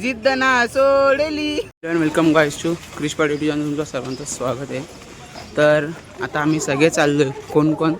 जिद्द ना सोडली. Welcome guys to Krish Patil channel, तुमचं सर्वांचं स्वागत आहे. तर आता आम्ही सगळे चाललोय. कोण कोण?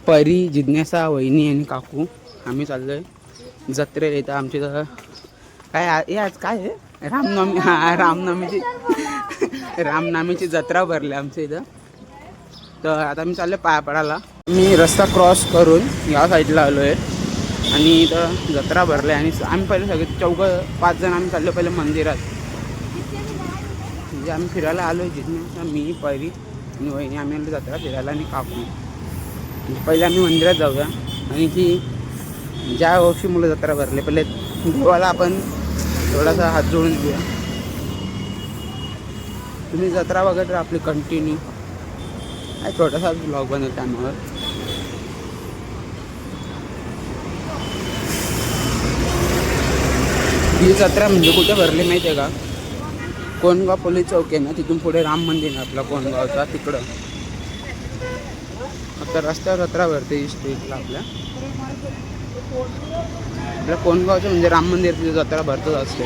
परी, जिज्ञासा, वहिनी आणि काकू. आम्ही चाललोय जत्रेला. इथं आमची काय आज काय आहे? रामनवमी. हा, रामनवमीची जत्रा भरली आमच्या इथं. तर आता मी चाललोय पाया पडायला. मी रस्ता क्रॉस करून या साईडला आलो आहे आणि इथं जत्रा भरली. आणि आम्ही पहिले सगळे 4-5 जण आम्ही चाललो पहिले मंदिरात. म्हणजे आम्ही फिरायला आलो आहे. जिज्ञासा, मी, परी आणि वहिनी. आम्ही आलो जत्रा फिरायला आणि काकू. म्हणजे पहिले आम्ही मंदिरात जाऊया आणि की ज्या वर्षी मुलं जत्रा भरले पहिले देवाला आपण थोडासा हात जोडून घेऊया. तुम्ही जत्रा बघत राहा आपली कंटिन्यू. काय छोटासा ब्लॉग बनवतो त्यामुळं. ही जत्रा म्हणजे कुठे भरली माहिती आहे का? कोणगाव पोलीस चौक आहे ना, तिथून पुढे राम मंदिर आहे आपला कोणगावचा, तिकडं. आता रस्त्यावर जत्रा भरते स्ट्रीटला आपल्या कोणगावचं. म्हणजे राम मंदिर तिथे जत्रा भरतच असते.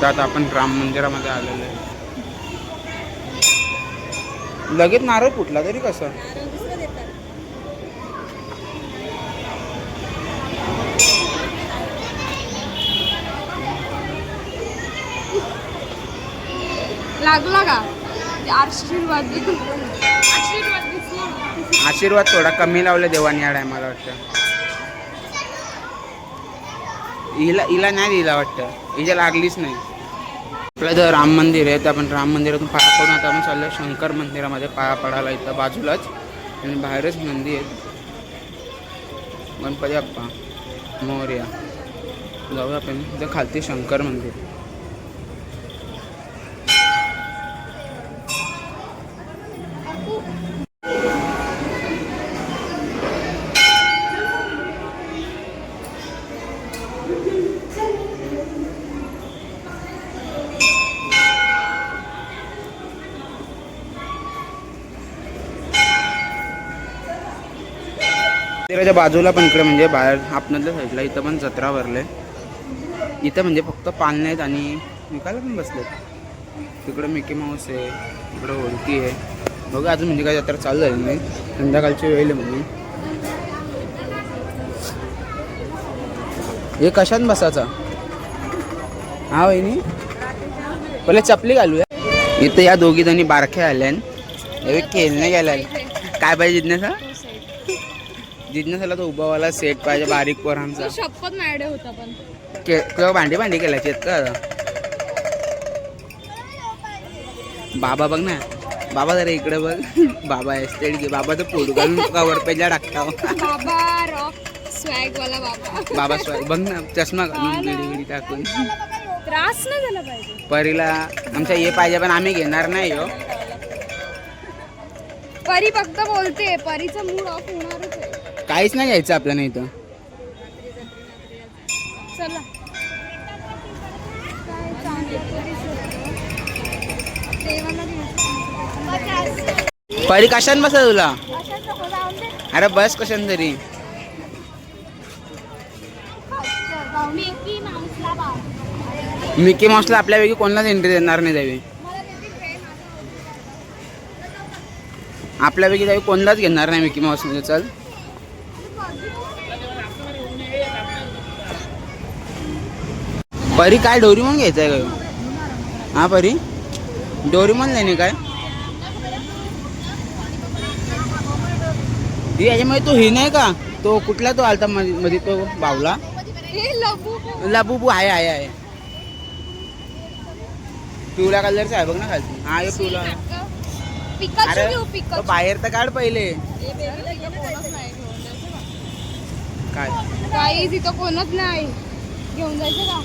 आता आपण राम मंदिरामध्ये आलेलो आहे. लगेच नारळ फुटला तरी कसं? लागला का? आशीर्वाद थोडा कमी लावला देवानी या टायमाला वाटतं. हिला नाही दिला वाटतं. हिच्या लागलीच नाही. आपलं इथं राम मंदिर आहे. तर आपण राम मंदिरातून पाया पडून आता आपण चाललो शंकर मंदिरामध्ये पाया पडायला. इथं बाजूलाच आणि बाहेरच मंदिर आहे. गणपती बाप्पा मोरया. जाऊया आपण. इथं खालती शंकर मंदिर. मंदिराच्या बाजूला पण इकडे म्हणजे बाहेर आपणातल्या साईडला इथं पण जत्रा भरले. इथं म्हणजे फक्त पाळणे आहेत आणि विकायला पण बसलेत. तिकडं मिकी माऊस आहे, इकडं होळकी आहे. बघा अजून म्हणजे काय जत्रा चालू झाली नाही. संध्याकाळची वेळ आहे म्हणजे. हे कशात बसायचा? हा वहिनी, पहिले चपली घालूया. इथं या दोघी जणी बारख्या आल्यान. हे खेळणे गेल्या. काय पाहिजे जिज्ञासा? जिज्ञासाला तो उभावाला सेट पाहिजे बारीक पोरांचा. शपथ मॅडे होता पण किंवा भांडी केल्याचे का? बाबा बघ ना, बाबा जरा इकडे बघ. बाबा एस्टेट घे. बाबा तर फोटो घालून कवर पेजला टाकता. बाबा रॉक स्वॅग वाला बाबा. बाबा स्वॅग बघ ना, चष्मा घालून गिडी टाकून. त्रास नाही झाला पाहिजे. परीला आमच्या हे पाहिजे पण आम्ही घेणार नाही हो. परी फक्त बोलते, परीचा मूड ऑफ होणारच आहे. काहीच नाही घ्यायचं आपल्याला इथं. चला परी कशान बसा तुला? अरे बस कशान तरी. मिकी माऊसला आपल्यापैकी कोणालाच एंट्री देणार नाही द्यावी. आपल्यापैकी द्यावी कोणालाच घेणार नाही मिकी माऊस म्हणजे. चल परी काय डोरीमॉन घ्यायचं आहे का? हा परी, डोरीमॉन नाही काय? याच्यामध्ये तो हे नाही का, तो कुठला तो आलता मध्ये तो बावला? लबुबू आहे. पिवळ्या कलरचा आहे बघ ना खालती. हा हे पिवळा. अरे तो बाहेर तर काढ पहिले. काय तिथं कोणच नाही, घेऊन जायचं का?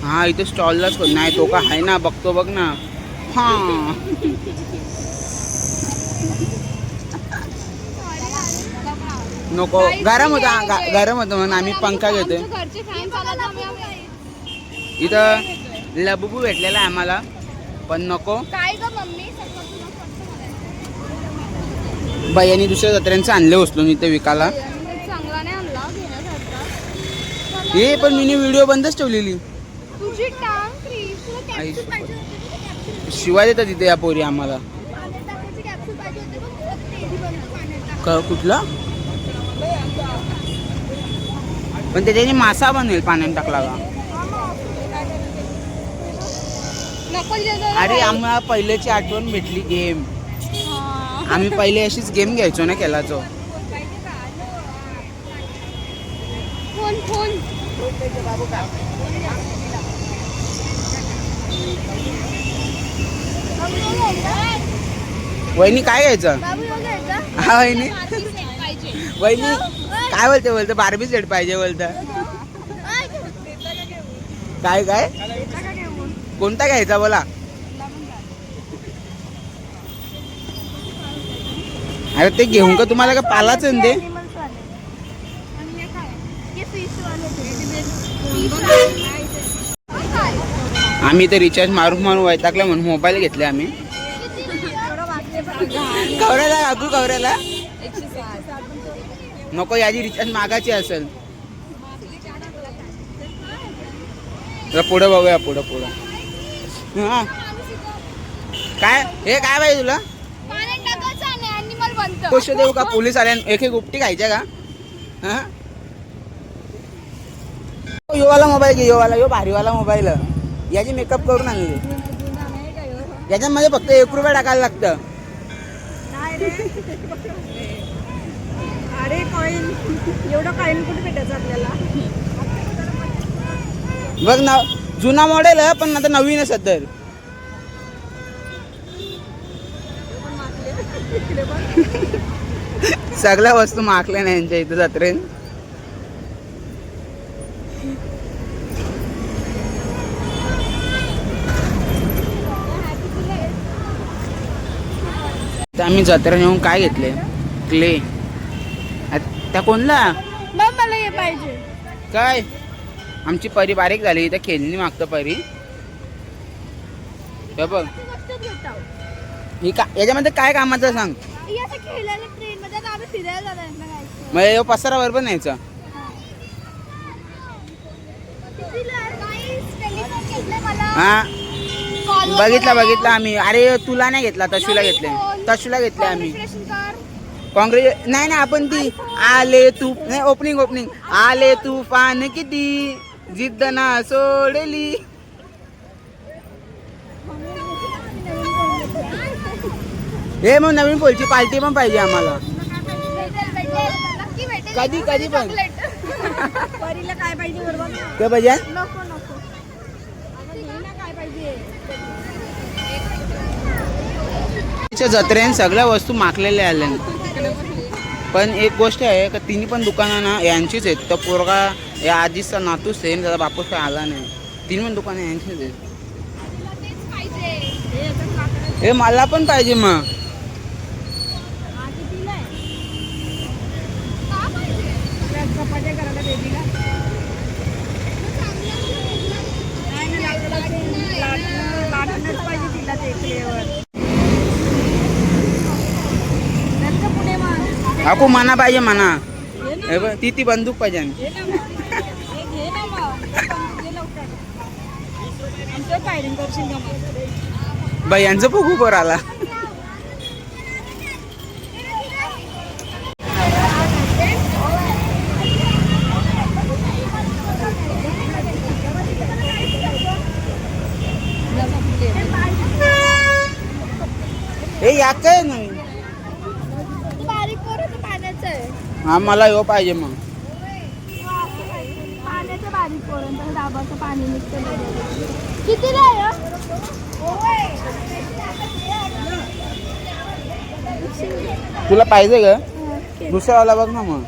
हा इथे स्टॉललाच नाही. तो का आहे ना, बघतो बघ ना. हा नको, गरम होतं म्हणून आम्ही पंखा घेतोय. इथं लबुबू भेटलेला आहे आम्हाला पण नको. काय ग मम्मी? बायांनी दुसऱ्या जत्र्यांचं आणले उचलून इथे विकायला. चांगला नाही आणला. हे पण मी व्हिडिओ बंदच ठेवलेली. तुझी टांग क्रिश, तुला आई कॅप्सूल पाहिजे होती ना, कॅप्सूल शिवाय देतात तिथे या पोरी आम्हाला. पाण्यात टाकायची कॅप्सूल पाहिजे होती बघ, तुला तेली बनवतो पाण्यात टाक. कुठला पण त्याच्याने मासा बनेल पाण्यात टाकला का. नको देतो. अरे आम्हाला पहिल्याची आठवण भेटली गेम. आम्ही पहिले अशीच गेम घ्यायचो ना खेळायचो. फोन फोन वहिनी काय घ्यायचं. बाबू घ्यायचा हा वहिनी पाहिजे. वहिनी काय बोलते बार्बी सेट पाहिजे बोलतं. काय काय कोणता घ्यायचा बोला. अरे ते घेऊन का तुम्हाला का पालाच आहे ना ते. आम्ही ते रिचार्ज मारून मारून वैतागला म्हणून मोबाईल घेतले आम्ही. कवऱ्याला लागू कवऱ्याला नको याची रिचार्ज मागायची असेल. पुढं बघूया पुढं पुढं. हा काय हे काय पाहिजे तुला. गोष्ट देऊ का पोलीस आल्या एक एक उपटी खायच्या का. हा योवाला मोबाईल घे. यो भारीवाला मोबाईल याची मेकअप करून आणली. याच्यामध्ये फक्त 1 रुपया टाकायला लागतं. अरे कॉइन एवढं कॉइन कुठे भेटायचं आपल्याला. बघ ना जुना मॉडेल आहे पण आता नवीन आहे सध्या. सगळ्या वस्तू मागल्या नाही यांच्या इथं जत्रेन. आम्ही जत्रेन येऊन काय घेतले क्ले. त्या कोणला मग मला हे पाहिजे. काय आमची परी बारीक झाली तर खेळणी मागतं परी. हे बघ ही का याच्यामध्ये काय कामाचं सांग. मग हे पसारा बरोबर न्यायचा. हा बघितला आम्ही. अरे तुला नाही घेतला तशूला घेतले आम्ही. काँग्रेस नाही आपण ती आले तू नाही ओपनिंग आले तुफान किती जिद्द ना सोडली. हे मग नवीन पोलची पार्टी पण पाहिजे आम्हाला. कधी पण परीला काय पाहिजे बरोबर काय पाहिजे. नको नको काय पाहिजे. जत्रेन सगळ्या वस्तू माखलेल्या आल्या. पण एक गोष्ट आहे का तिन्ही पण दुकानं ना यांचीच आहेत. तर पोरगा या आजीचा नातूच आहे त्याचा बापूस काय आला नाही. तिन्ही पण दुकानं यांचीच आहेत. हे मला पण पाहिजे मग. आपू मना पाहिजे मना. हे बघ ती बंदूक पाहिजे. बाई यांचं बघू बरं आला. हे या काय नाही. हा मला हो पाहिजे मग. पाण्याचं बारीक पोरण दाबाचं पाणी निघतं. कितीला आहे. तुला पाहिजे का दुसरावाला बघ ना मग.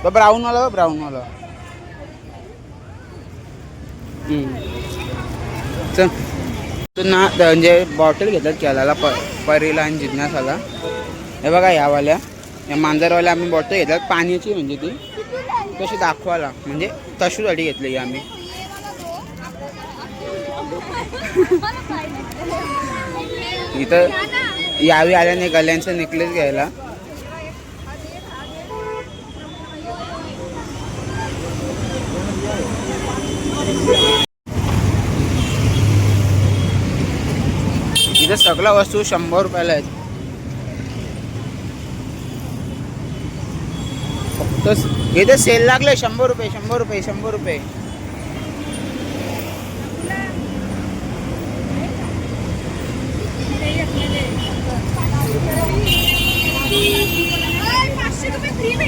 ब्राऊनवाला ब्राऊनवाला. चल तर ना म्हणजे बॉटल घेतात केला परीला आणि जिज्ञासाला. हे बघा यावाल्या या मांजरवाल्या आम्ही बॉटल घेतल्यात पाण्याची. म्हणजे ती कशी दाखवायला म्हणजे तशूसाठी घेतली आम्ही. इथं यावी आल्याने गल्यांचं नेकलेस घ्यायला. इथे सगळ्या वस्तू 100 रुपयाला आहेत. फक्त इथे सेल लागले 100 रुपये 100 रुपये 100 रुपये.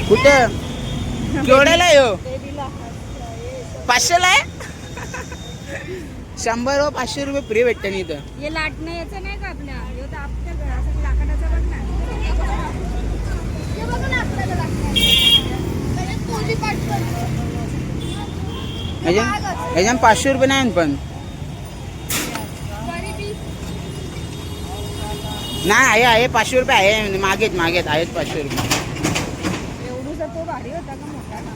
कुठे केवढ्याला आहे हो? 500ला आहे. 100 व 500 रुपये फ्री भेटते ना इथं. हे लाटणं याचं नाही का आपल्या ह्यो तर आपल्या घरासाठी लाकडाचं बघ ना. हे बघ ना आपल्याला लाकडाचं. त्याच्यात कोली पाटलं. याच्यात 500 रुपये नाही पण. नाही आहे 500 रुपये आहे. मागेत आहेत 500 रुपये. एवढूसा तो भारी होता का मोठा ना.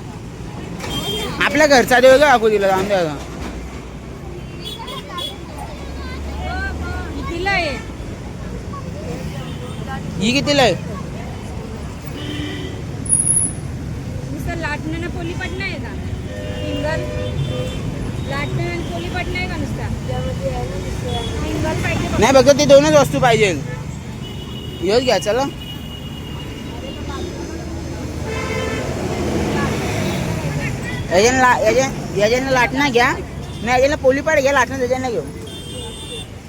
आपल्या घरचा देऊ का काकू दिला जाऊन द्या. कितीला आहे? ही कितीला आहे? नुसतं लाटण्यानं पोलीपाट नाही का? सिंगल लाटण्यानं पोलीपाट नाही का नुसता? सिंगल पाहिजे बघ. नाही बघा ते दोनच वस्तू पाहिजे. हेच घ्या चला. याच्यानं लाटणं घ्या. नाही याच्यानं पोलीपाट घ्या. लाटणं त्याच्यानं घेऊ.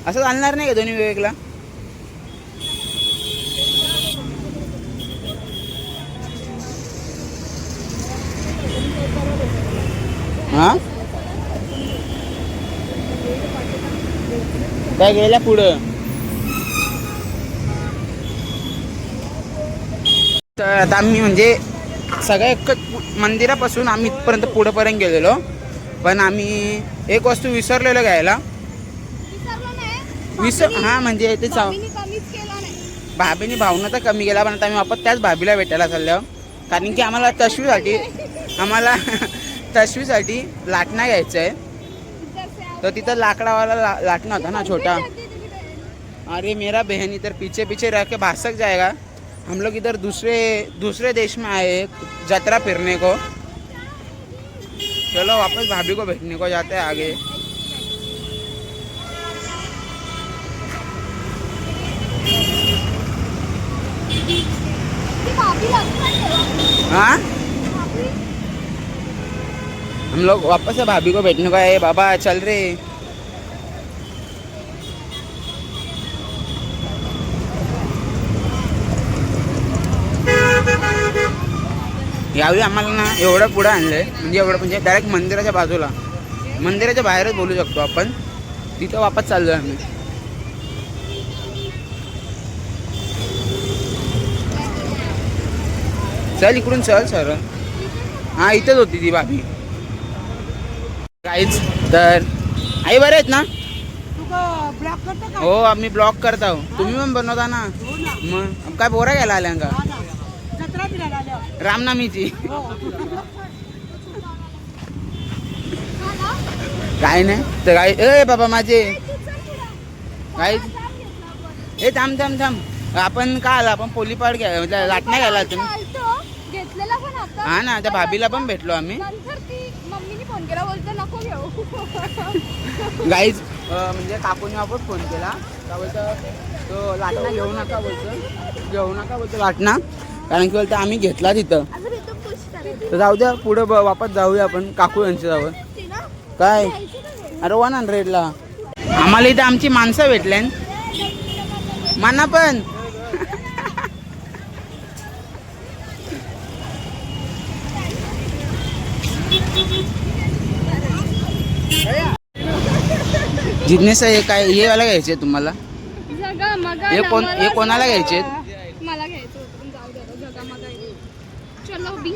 असं चालणार नाही का दोन्ही वेगवेगळा? हा काय गेल्या पुढं. तर आता आम्ही म्हणजे सगळ्या एकच मंदिरापासून आम्ही इथपर्यंत पुढेपर्यंत गेलेलो. पण आम्ही एक वस्तू विसरलेलो घ्यायला. हा म्हणजे ते भाभीने भावना तर कमी केला. पण आता आम्ही वापस त्याच भाभीला भेटायला चाललो. कारण की आम्हाला तशवीसाठी लाटणं घ्यायचं आहे. तर तिथं लाकडावाला लाटणं होता ना छोटा. अरे मेरा बहन इधर पीछे पीछे रह के भासक जाएगा. हम लोग इधर दूसरे देश में आए यात्रा फिरने को. चलो वापस भाभी को भेजने को जाते हैं आगे. हाँ हम लोग वापस से भाभी को बैठने को आए. बाबा चल रे. यावेळी आम्हाला ना एवढं पुढं आणलंय. म्हणजे डायरेक्ट मंदिराच्या बाजूला. मंदिराच्या बाहेरच बोलू शकतो आपण. तिथं वापस चाललोय आम्ही. चल इकडून चल सर. हा इथंच होती ती भाभी. काहीच तर आई बरे आहेत ना? हो आम्ही ब्लॉग करतो. तुम्ही पण बनवता ना. मग काय बोरा घ्यायला आल्या का? रामनामीची. काय नाही तर काय. ए बाबा माझे काय. ए थांब थांब थांब. आपण का आला? आपण पोलीपाट घ्या म्हणजे लाटणं घ्यायला तुम्ही. हा ना त्या भाभीला पण भेटलो आम्ही. गाईज म्हणजे काकूने वापस फोन केला. का बोलतं तो लाटणं घेऊ नका बोलतो लाटणं. कारण की बोलतं आम्ही घेतला तिथं. तर जाऊ द्या पुढे वापस जाऊया आपण काकू यांच्या जवळ. काय अरे 100ला आम्हाला इथं आमची माणसं भेटले. माना पण जिज्ञेस हे काय हे वाला घ्यायचे तुम्हाला? हे कोणाला घ्यायचे? मला घ्यायचं होतं पण जाऊ दे. जगा मगा चलो बी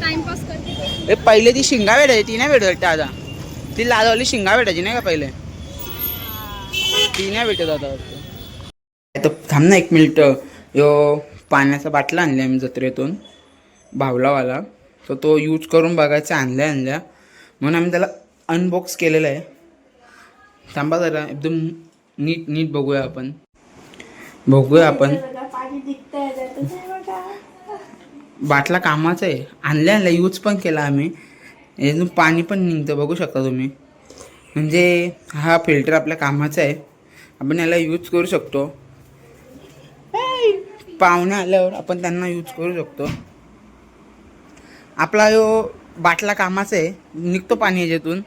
टाइमपास करते. हे पहिले ती शिंगा भेटायची ती नाही भेटत आता. ती लालवाली शिंगा भेटायची नाही का पहिले. ती नाही भेटत आता. तर थांब ना 1 मिनिट. यो पाण्याचा बाटला आणला आम्ही जत्रेतून भावलावाला. तर तो यूज करून बघायचा. आणल्या म्हणून आम्ही त्याला अनबॉक्स केलेलं आहे. थांबा जरा एकदम नीट बघूया आपण. बाटला कामाचा आहे. आणल्या यूज पण केला आम्ही. यातून पाणी पण निघतं बघू शकता तुम्ही. म्हणजे हा फिल्टर आपल्या कामाचा आहे. आपण याला यूज करू शकतो. पाहुणे आल्यावर आपण त्यांना यूज करू शकतो. आपला यो बाटला कामाचा आहे, निघतो पाणी याच्यातून.